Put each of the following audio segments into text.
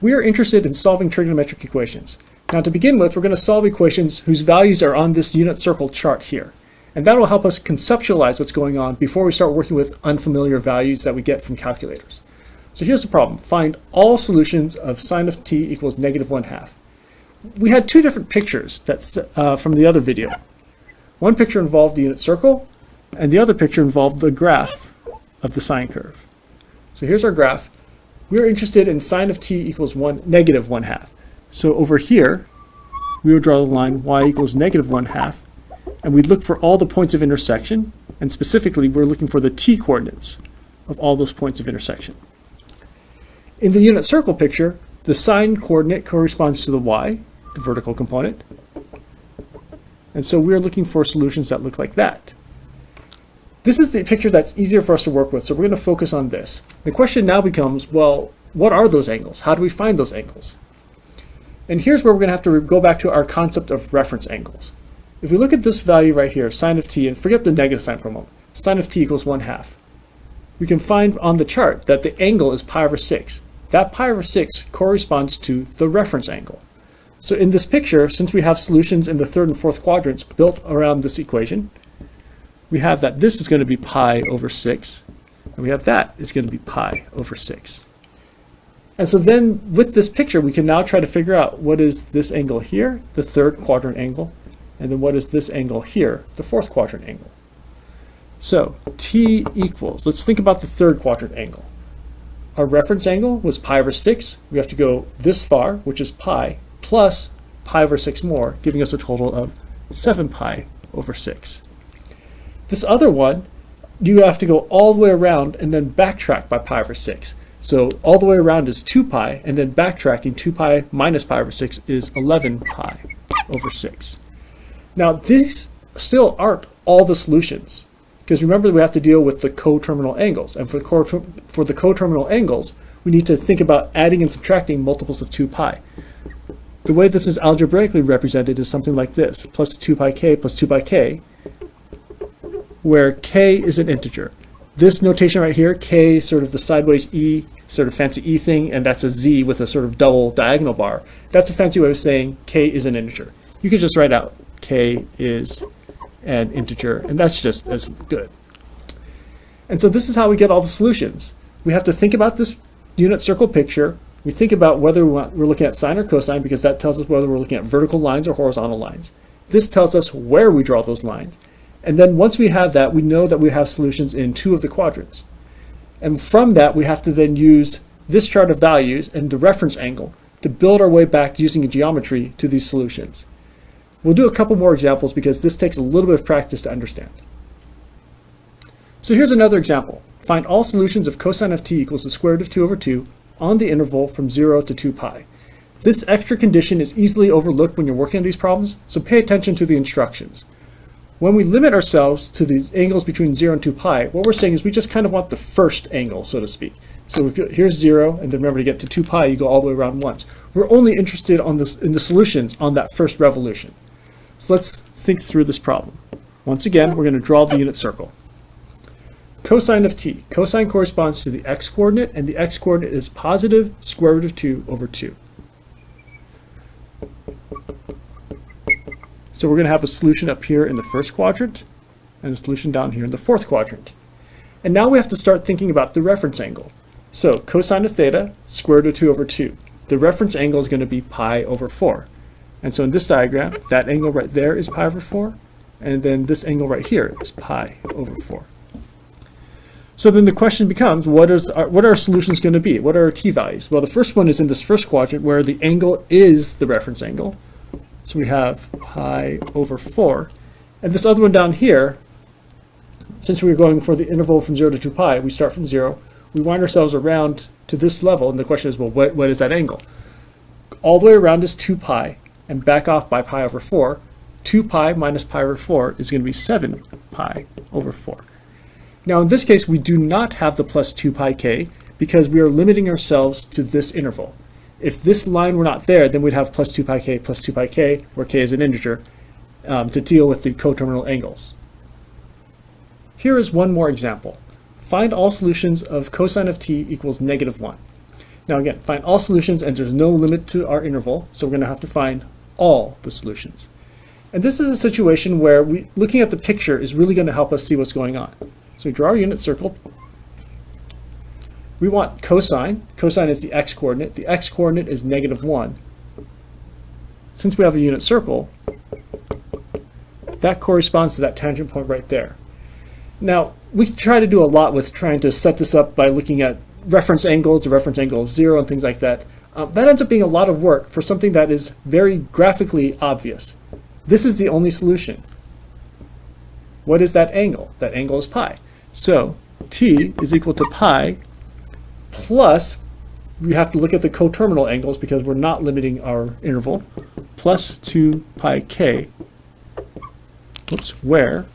We are interested in solving trigonometric equations. Now to begin with, we're going to solve equations whose values are on this unit circle chart here. And that will help us conceptualize what's going on before we start working with unfamiliar values that we get from calculators. So here's the problem. Find all solutions of sine of t equals -1/2. We had two different pictures that's from the other video. One picture involved the unit circle, and the other picture involved the graph of the sine curve. So here's our graph. We're interested in sine of t equals -1/2. So over here, we would draw the line y equals -1/2, and we'd look for all the points of intersection, and specifically, we're looking for the t coordinates of all those points of intersection. In the unit circle picture, the sine coordinate corresponds to the y, the vertical component, and so we're looking for solutions that look like that. This is the picture that's easier for us to work with, so we're going to focus on this. The question now becomes, well, what are those angles? How do we find those angles? And here's where we're going to have to go back to our concept of reference angles. If we look at this value right here, sine of t, and forget the negative sign for a moment, sine of t equals 1/2. We can find on the chart that the angle is pi/6. That pi/6 corresponds to the reference angle. So in this picture, since we have solutions in the third and fourth quadrants built around this equation, we have that this is going to be pi/6, and we have that is going to be pi/6. And so then with this picture, we can now try to figure out what is this angle here, the third quadrant angle, and then what is this angle here, the fourth quadrant angle. So t equals, let's think about the third quadrant angle. Our reference angle was pi/6. We have to go this far, which is pi, plus pi/6 more, giving us a total of 7 pi/6. This other one, you have to go all the way around and then backtrack by pi/6. So all the way around is 2 pi, and then backtracking 2 pi minus pi/6 is 11 pi/6. Now these still aren't all the solutions, because remember we have to deal with the coterminal angles, and for the coterminal angles, we need to think about adding and subtracting multiples of 2 pi. The way this is algebraically represented is something like this, plus 2 pi k plus 2 pi k, where k is an integer. This notation right here, k, sort of the sideways e, sort of fancy e thing, and that's a z with a sort of double diagonal bar. That's a fancy way of saying k is an integer. You could just write out k is an integer, and that's just as good. And so this is how we get all the solutions. We have to think about this unit circle picture. We think about whether we're looking at sine or cosine, because that tells us whether we're looking at vertical lines or horizontal lines. This tells us where we draw those lines. And then once we have that, we know that we have solutions in 2 of the quadrants. And from that, we have to then use this chart of values and the reference angle to build our way back using a geometry to these solutions. We'll do a couple more examples because this takes a little bit of practice to understand. So here's another example. Find all solutions of cosine of t equals the square root of 2/2 on the interval from 0 to 2 pi. This extra condition is easily overlooked when you're working on these problems, so pay attention to the instructions. When we limit ourselves to these angles between 0 and 2 pi, what we're saying is we just kind of want the first angle, so to speak. So here's 0, and then remember to get to 2 pi, you go all the way around once. We're only interested in the solutions on that first revolution. So let's think through this problem. Once again, we're going to draw the unit circle. Cosine of t. Cosine corresponds to the x-coordinate, and the x-coordinate is positive square root of 2/2. So we're going to have a solution up here in the first quadrant and a solution down here in the fourth quadrant. And now we have to start thinking about the reference angle. So cosine of theta, square root of 2/2. The reference angle is going to be pi/4. And so in this diagram, that angle right there is pi/4, and then this angle right here is pi/4. So then the question becomes, what are our solutions going to be? What are our t values? Well, the first one is in this first quadrant where the angle is the reference angle. So we have pi/4. And this other one down here, since we're going for the interval from 0 to 2 pi, we start from 0. We wind ourselves around to this level, and the question is, well, what is that angle? All the way around is 2 pi, and back off by pi/4. 2 pi minus pi/4 is going to be 7 pi/4. Now in this case, we do not have the plus 2 pi k because we are limiting ourselves to this interval. If this line were not there, then we'd have plus 2 pi k plus 2 pi k, where k is an integer, to deal with the coterminal angles. Here is one more example. Find all solutions of cosine of t equals -1. Now again, find all solutions, and there's no limit to our interval, so we're going to have to find all the solutions. And this is a situation where looking at the picture is really going to help us see what's going on. So we draw our unit circle. We want cosine. Cosine is the x-coordinate. The x-coordinate is -1. Since we have a unit circle, that corresponds to that tangent point right there. Now, we try to do a lot with trying to set this up by looking at reference angles, the reference angle of 0, and things like that. That ends up being a lot of work for something that is very graphically obvious. This is the only solution. What is that angle? That angle is pi. So t is equal to pi plus, we have to look at the coterminal angles because we're not limiting our interval, plus 2 pi k, where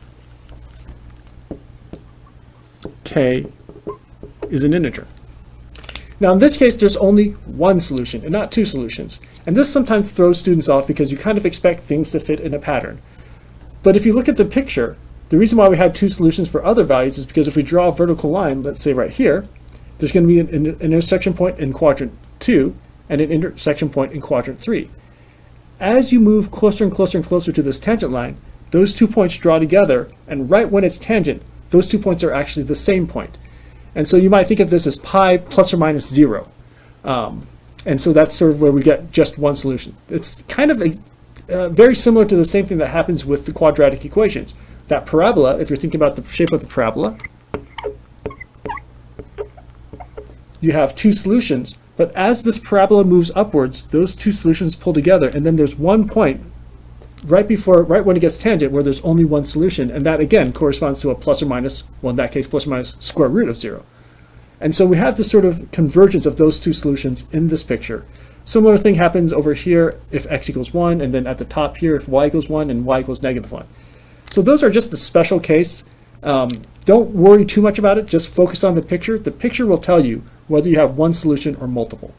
k is an integer. Now in this case, there's only one solution and not two solutions. And this sometimes throws students off because you kind of expect things to fit in a pattern. But if you look at the picture, the reason why we had two solutions for other values is because if we draw a vertical line, let's say right here, there's going to be an intersection point in quadrant 2 and an intersection point in quadrant 3. As you move closer and closer and closer to this tangent line, those 2 points draw together, and right when it's tangent, those 2 points are actually the same point. And so you might think of this as pi plus or minus 0. And so that's sort of where we get just one solution. It's kind of very similar to the same thing that happens with the quadratic equations. That parabola, if you're thinking about the shape of the parabola, you have two solutions, but as this parabola moves upwards, those two solutions pull together, and then there's one point right when it gets tangent where there's only one solution, and that again corresponds to a plus or minus, well in that case plus or minus square root of 0. And so we have this sort of convergence of those two solutions in this picture. Similar thing happens over here if x equals 1, and then at the top here if y equals 1 and y equals -1. So those are just the special case. Don't worry too much about it, just focus on the picture. The picture will tell you whether you have one solution or multiple.